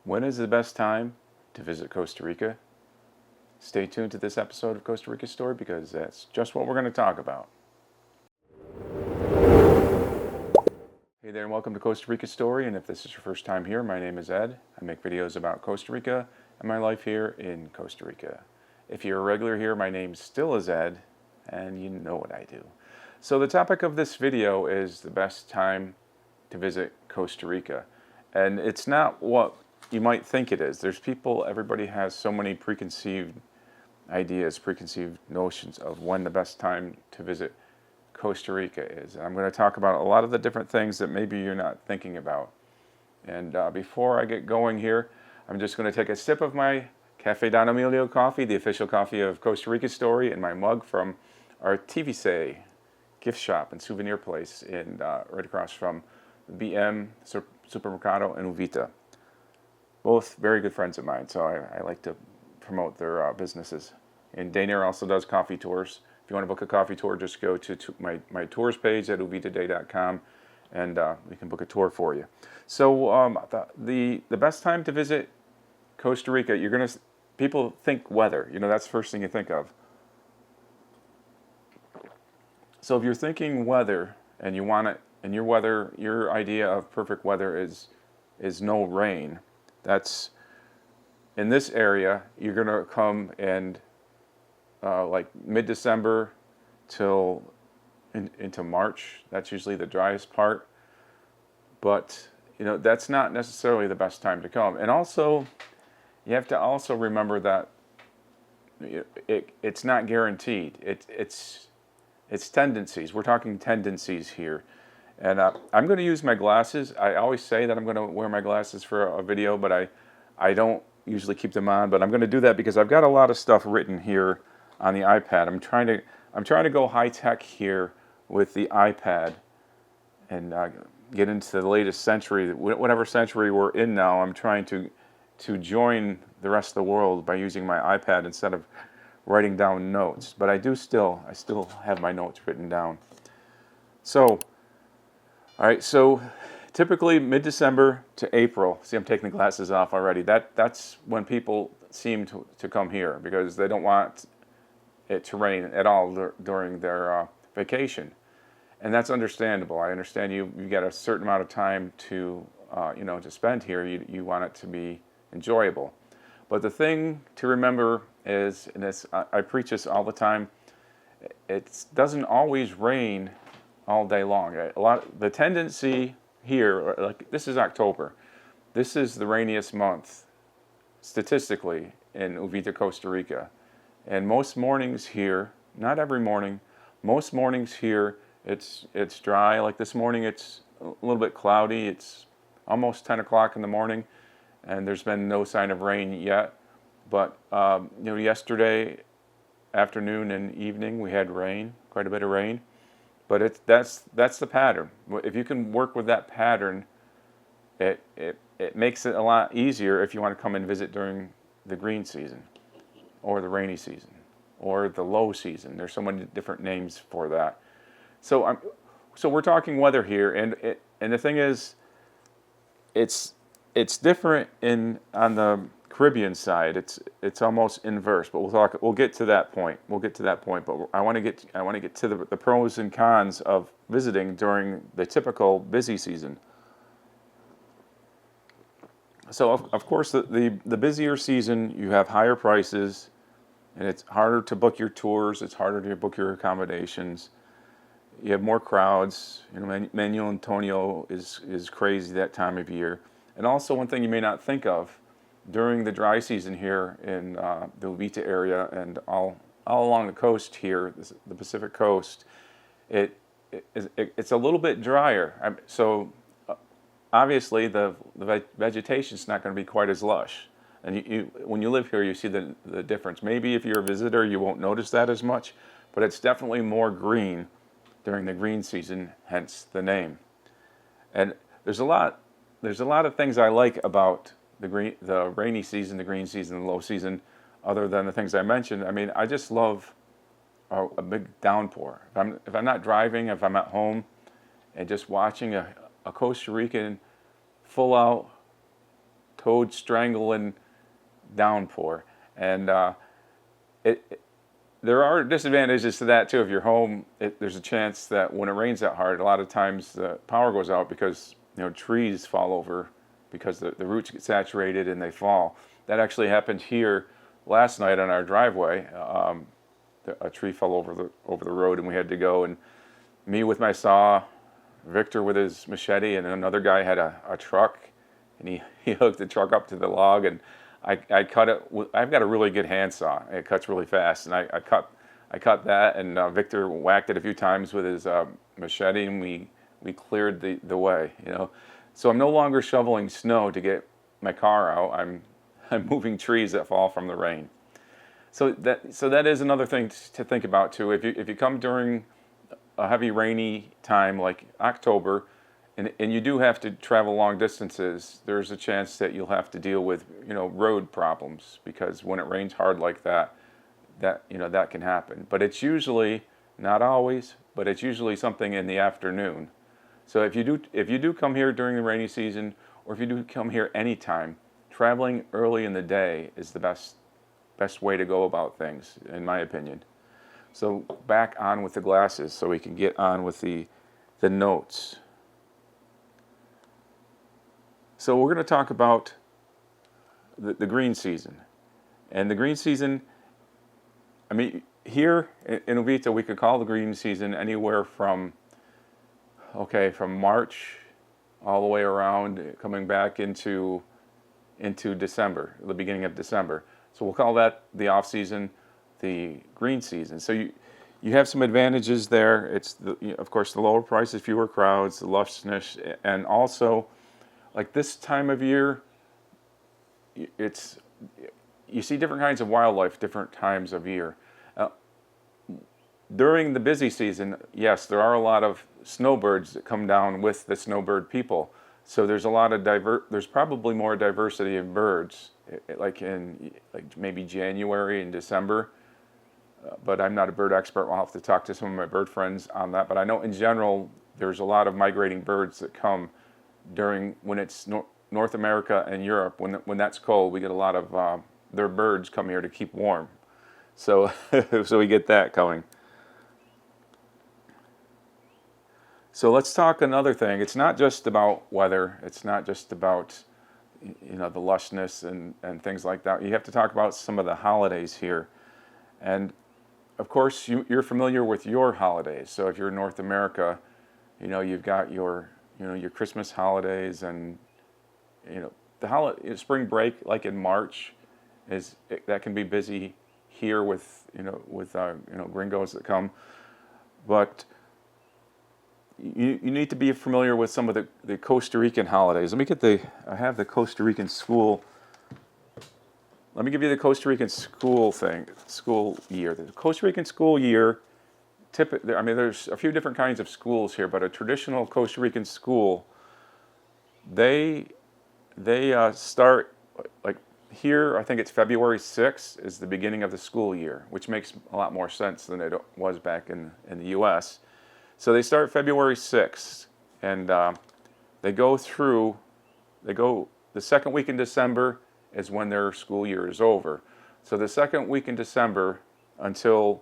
When is the best time to visit Costa Rica? Stay tuned to this episode of Costa Rica Story because that's just what we're going to talk about. Hey there and welcome to Costa Rica Story, and if this is your first time here, my name is Ed. I make videos about Costa Rica and my life here in Costa Rica. If you're a regular here, my name still is Ed, and you know what I do. So the topic of this video is the best time to visit Costa Rica. And it's not what you might think it is. There's people, everybody has so many preconceived ideas, preconceived notions of when the best time to visit Costa Rica is. And I'm going to talk about a lot of the different things that maybe you're not thinking about. And before I get going here, I'm just going to take a sip of my Cafe Don Emilio coffee, the official coffee of Costa Rica Story, in my mug from our TVC gift shop and souvenir place in right across from the BM Supermercado and Uvita. Both very good friends of mine, so I like to promote their businesses. And Daener also does coffee tours. If you want to book a coffee tour, just go to my tours page at uvitaday.com and we can book a tour for you. So the best time to visit Costa Rica, people think weather. You know, that's the first thing you think of. So if you're thinking weather and you want it, and your idea of perfect weather is no rain, that's in this area. You're gonna come and like mid-December till into March. That's usually the driest part. But you know, that's not necessarily the best time to come. And also, you have to also remember that it's not guaranteed. It's tendencies. We're talking tendencies here. And I'm going to use my glasses. I always say that I'm going to wear my glasses for a video, but I don't usually keep them on. But I'm going to do that because I've got a lot of stuff written here on the iPad. I'm trying to go high tech here with the iPad and get into the latest century, whatever century we're in now. I'm trying to join the rest of the world by using my iPad instead of writing down notes. But I still have my notes written down. So, all right. So, typically mid-December to April. See, I'm taking the glasses off already. That's when people seem to come here because they don't want it to rain at all during their vacation, and that's understandable. I understand you got a certain amount of time to to spend here. You want it to be enjoyable. But the thing to remember is, and I preach this all the time, it doesn't always rain all day long. The tendency here, like this is October, this is the rainiest month statistically in Uvita, Costa Rica. And most mornings here, not every morning, most mornings here, it's dry. Like this morning, it's a little bit cloudy. It's almost 10 o'clock in the morning, and there's been no sign of rain yet. But yesterday afternoon and evening we had rain, quite a bit of rain. But that's the pattern. If you can work with that pattern, it makes it a lot easier if you want to come and visit during the green season, or the rainy season, or the low season. There's so many different names for that. So we're talking weather here, and the thing is, it's different on the Caribbean side. It's almost inverse, but we'll get to that point. But I want to get to the pros and cons of visiting during the typical busy season. So of course the busier season, you have higher prices, and it's harder to book your tours. It's harder to book your accommodations. You have more crowds. You know, Manuel Antonio is crazy that time of year. And also one thing you may not think of, during the dry season here in the Uvita area and all along the coast here, the Pacific coast, it's a little bit drier. So obviously the vegetation is not going to be quite as lush. And when you live here, you see the difference. Maybe if you're a visitor, you won't notice that as much, but it's definitely more green during the green season, hence the name. And there's a lot of things I like about the rainy season, the green season, the low season, other than the things I mentioned. I mean, I just love a big downpour. If I'm not driving, if I'm at home, and just watching a Costa Rican full out toad strangling downpour. And there are disadvantages to that too. If you're home, there's a chance that when it rains that hard, a lot of times the power goes out because trees fall over because the roots get saturated and they fall. That actually happened here last night on our driveway. A tree fell over the road and we had to go, and me with my saw, Victor with his machete, and another guy had a truck, and he hooked the truck up to the log, and I cut it. I've got a really good handsaw. It cuts really fast, and I cut that, and Victor whacked it a few times with his machete, and we cleared the way. So I'm no longer shoveling snow to get my car out. I'm moving trees that fall from the rain. So that is another thing to think about too. If you come during a heavy rainy time like October, and you do have to travel long distances, there's a chance that you'll have to deal with road problems, because when it rains hard like that can happen. But it's usually, not always, but it's usually something in the afternoon. So if you do come here during the rainy season, or if you do come here anytime, traveling early in the day is the best way to go about things, in my opinion. So back on with the glasses so we can get on with the notes. So we're going to talk about the green season. And the green season, I mean, here in Uvita, we could call the green season anywhere from March all the way around, coming back into December, the beginning of December. So we'll call that the off season, the green season. So you have some advantages there. It's of course the lower prices, fewer crowds, the lushness, and also like this time of year, you see different kinds of wildlife different times of year. During the busy season, yes, there are a lot of snowbirds that come down with the snowbird people. So there's a lot of there's probably more diversity of birds, like in maybe January and December. But I'm not a bird expert. I'll have to talk to some of my bird friends on that. But I know in general there's a lot of migrating birds that come during when it's North America and Europe. When that's cold, we get a lot of their birds come here to keep warm. So so we get that going. So let's talk another thing. It's not just about weather. It's not just about the lushness and things like that. You have to talk about some of the holidays here. And of course, you're familiar with your holidays. So if you're in North America, you've got your Christmas holidays, and the spring break, like in March, that can be busy here with gringos that come. But you need to be familiar with some of the Costa Rican holidays. I have the Costa Rican school. Let me give you the Costa Rican school year. The Costa Rican school year, there's a few different kinds of schools here, but a traditional Costa Rican school, they start, like here, I think it's February 6th is the beginning of the school year, which makes a lot more sense than it was back in the U.S. So they start February 6th, and they go the second week in December is when their school year is over. So the second week in December until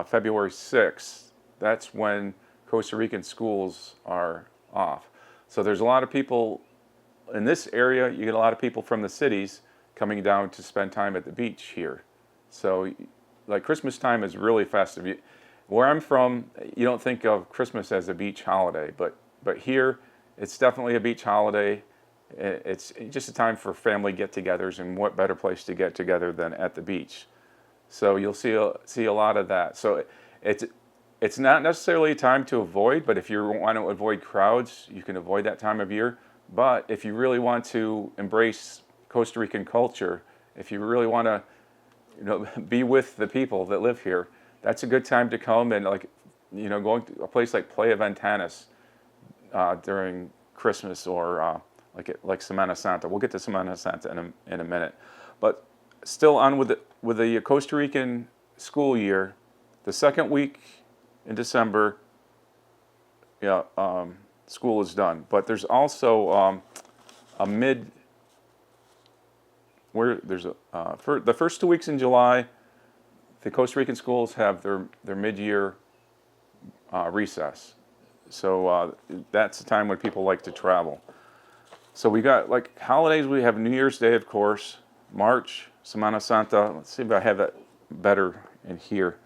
February 6th, that's when Costa Rican schools are off. So there's a lot of people in this area. You get a lot of people from the cities coming down to spend time at the beach here. So like Christmas time is really festive. Where I'm from, you don't think of Christmas as a beach holiday, but here it's definitely a beach holiday. It's just a time for family get-togethers, and what better place to get together than at the beach? So you'll see a lot of that. So it's not necessarily a time to avoid, but if you want to avoid crowds, you can avoid that time of year. But if you really want to embrace Costa Rican culture, if you really want to be with the people that live here, that's a good time to come and going to a place like Playa Ventanas during Christmas, or like Semana Santa. We'll get to Semana Santa in a minute. But still on with the Costa Rican school year, the second week in December, school is done. But there's also a there's for the first 2 weeks in July, the Costa Rican schools have their mid-year recess. So that's the time when people like to travel. So we got like holidays. We have New Year's Day, of course, March, Semana Santa. Let's see if I have that better in here.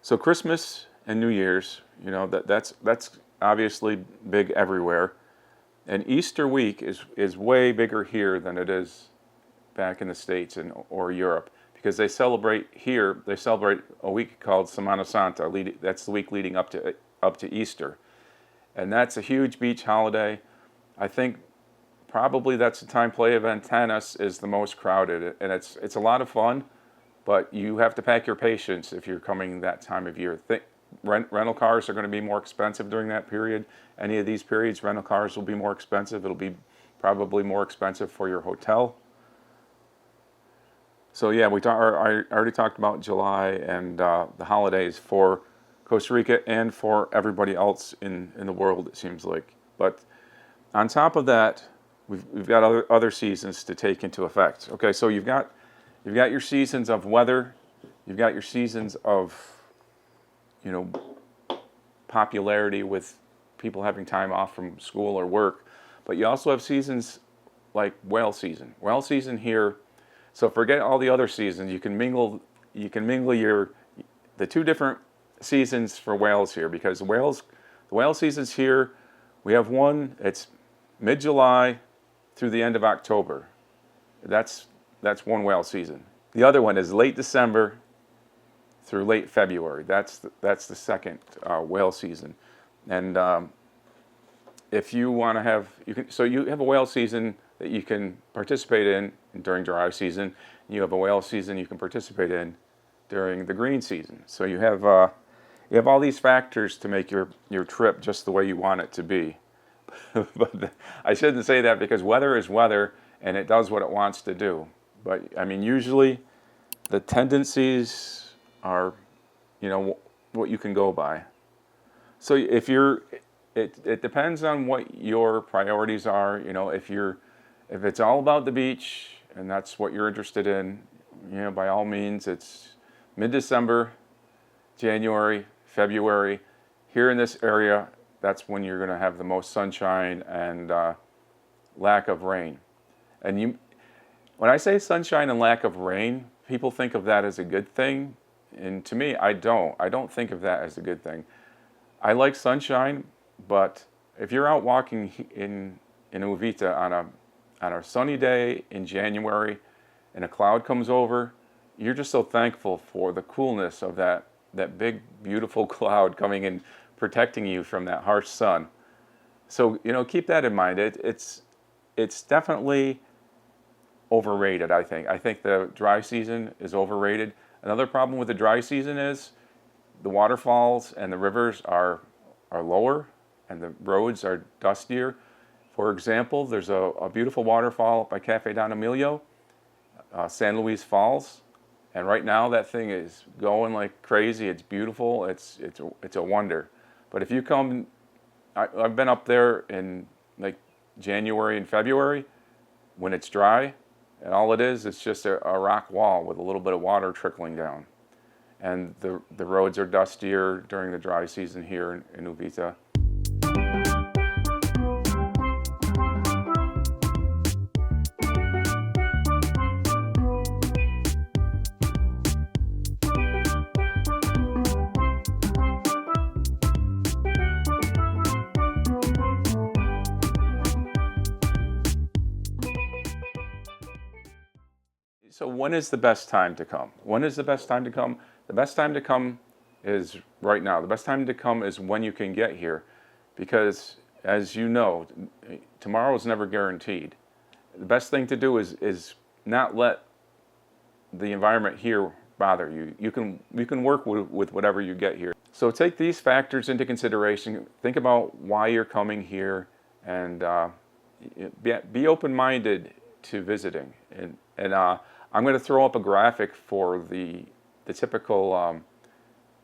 So Christmas and New Year's, you know, that's obviously big everywhere. And Easter week is way bigger here than it is back in the States or Europe, because they celebrate a week called Semana Santa. That's the week leading up to Easter. And that's a huge beach holiday. I think probably that's the time Playa Ventanas is the most crowded, and it's a lot of fun, but you have to pack your patience if you're coming that time of year. Rental cars are going to be more expensive during that period. Any of these periods, rental cars will be more expensive. It'll be probably more expensive for your hotel. So yeah, I already talked about July and the holidays for Costa Rica and for everybody else in the world, it seems like. But on top of that, we've got other seasons to take into effect. Okay, so you've got your seasons of weather, you've got your seasons of, you know, popularity with people having time off from school or work, but you also have seasons like whale season. Whale season here. So forget all the other seasons. You can mingle the two different seasons for whales here, because the whale seasons here, we have one, it's mid-July through the end of October. That's one whale season. The other one is late December through late February. That's the second whale season. And if you want to have, you have a whale season that you can participate in during dry season. You have a whale season you can participate in during the green season. So you have all these factors to make your trip just the way you want it to be. But I shouldn't say that, because weather is weather and it does what it wants to do. But I mean, usually the tendencies are, you know, what you can go by. So if it depends on what your priorities are. You know, if it's all about the beach and that's what you're interested in, you know, by all means, it's mid-December, January, February. Here in this area, that's when you're going to have the most sunshine and lack of rain. And when I say sunshine and lack of rain, people think of that as a good thing. And to me, I don't think of that as a good thing. I like sunshine, but if you're out walking in Uvita on a sunny day in January and a cloud comes over, you're just so thankful for the coolness of that big, beautiful cloud coming and protecting you from that harsh sun. So, you know, keep that in mind. It's definitely overrated, I think. I think the dry season is overrated. Another problem with the dry season is the waterfalls and the rivers are lower and the roads are dustier. For example, there's a beautiful waterfall by Cafe Don Emilio, San Luis Falls, and right now that thing is going like crazy. It's beautiful. It's a wonder. But if you come, I've been up there in like January and February when it's dry, and all it is, it's just a rock wall with a little bit of water trickling down. And the roads are dustier during the dry season here in Uvita. So when is the best time to come? When is the best time to come? The best time to come is right now. The best time to come is when you can get here, because as you know, tomorrow is never guaranteed. The best thing to do is not let the environment here bother you. You can work with whatever you get here. So take these factors into consideration. Think about why you're coming here, and be open-minded to visiting. And I'm going to throw up a graphic for the typical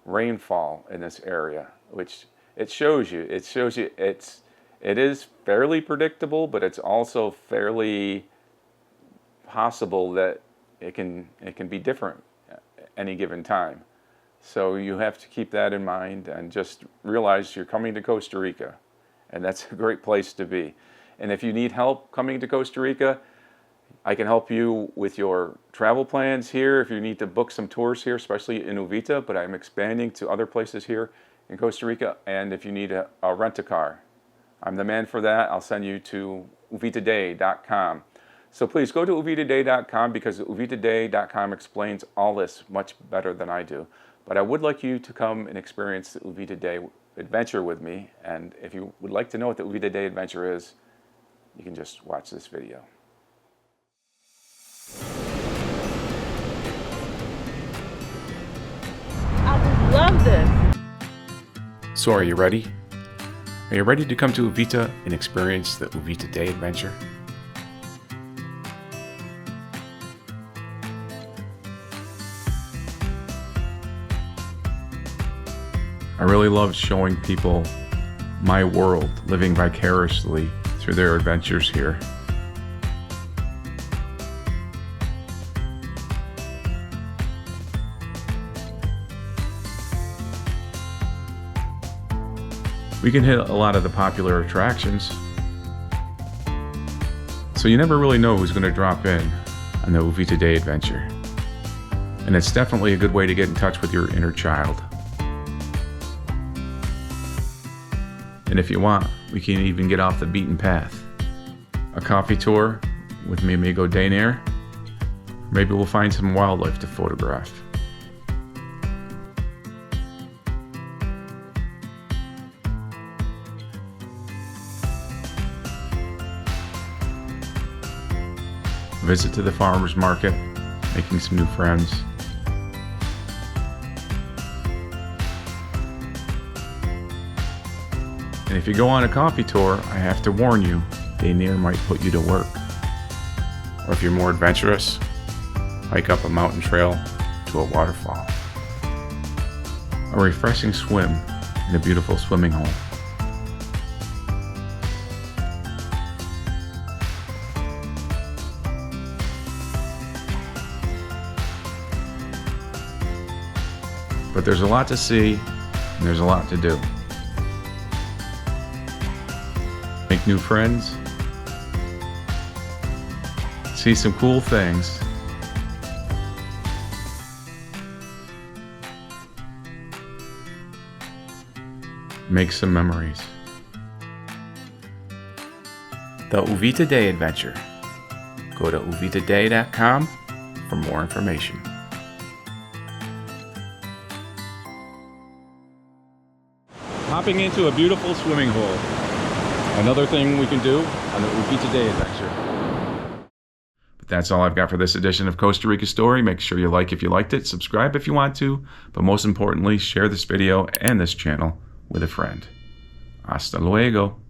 rainfall in this area, which it shows you it's It is fairly predictable, but it's also fairly possible that it can be different at any given time. So you have to keep that in mind and just realize you're coming to Costa Rica, and that's a great place to be. And if you need help coming to Costa Rica, I can help you with your travel plans here if you need to book some tours here, especially in Uvita, but I'm expanding to other places here in Costa Rica. And if you need a rent-a-car, I'm the man for that. I'll send you to uvitaday.com. So please go to uvitaday.com, because uvitaday.com explains all this much better than I do. But I would like you to come and experience the Uvita Day Adventure with me. And if you would like to know what the Uvita Day Adventure is, you can just watch this video. I would love this. So are you ready? Are you ready to come to Uvita and experience the Uvita Day Adventure? I really love showing people my world, living vicariously through their adventures here. We can hit a lot of the popular attractions, so you never really know who's going to drop in on the Uvita Day Adventure. And it's definitely a good way to get in touch with your inner child. And if you want, we can even get off the beaten path. A coffee tour with mi amigo Dainair. Maybe we'll find some wildlife to photograph. Visit to the farmer's market, making some new friends. And if you go on a coffee tour, I have to warn you, Dainair might put you to work. Or if you're more adventurous, hike up a mountain trail to a waterfall. A refreshing swim in a beautiful swimming hole. But there's a lot to see, and there's a lot to do. Make new friends, see some cool things, make some memories. The Uvita Day Adventure. Go to uvitaday.com for more information. Hopping into a beautiful swimming hole. Another thing we can do on the Uvita Day Adventure. But that's all I've got for this edition of Costa Rica Story. Make sure you like if you liked it, subscribe if you want to, but most importantly, share this video and this channel with a friend. Hasta luego.